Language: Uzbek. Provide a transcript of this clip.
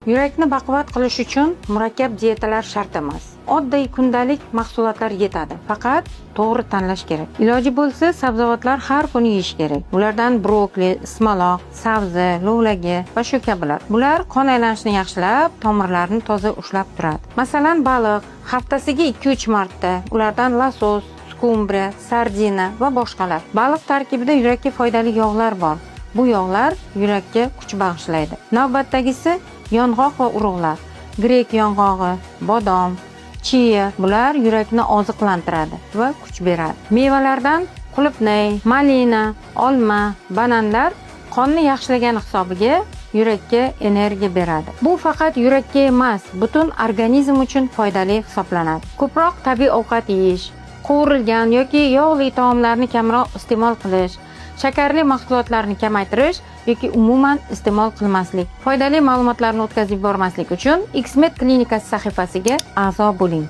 Yurakni baquvvat qilish uchun murakkab diyetalar shart emas. Oddiy kundalik mahsulotlar yetadi. Faqat to'g'ri tanlash kerak. Iloji bo'lsa, sabzavotlar har kuni yeyish kerak. Ulardan brokoli, ismaloq, sabzi, lo'lagi va shu kabilar. Bular qon aylanishini yaxshilab, tomirlarni toza ushlab turadi. Masalan, baliq haftasiga 2-3 marta, ulardan losos, skumbriya, sardina va boshqalar. Baliq tarkibida yurakka foydali yog'lar bor. Bu yog'lar yurakka kuch bag'ishlaydi. Navbatdagisi yong'oq va urug'lar. Grek yong'og'i, bodom, chia bular yurakni oziqlantiradi va kuch beradi. Mevalardan qulupnay, malina, olma, bananlar qonni yaxshilagan hisobiga yurakka energiya beradi. Bu faqat yurakka emas, butun organizm uchun foydali hisoblanadi. Ko'proq tabiiy ovqat yeyish, qovurilgan yoki yog'li taomlarni kamroq iste'mol qilish, shakarli mahsulotlarni kamaytirish yoki umuman iste'mol qilmaslik. Foydali ma'lumotlarni o'tkazib yubormaslik uchun Xmed klinikasi sahifasiga a'zo bo'ling.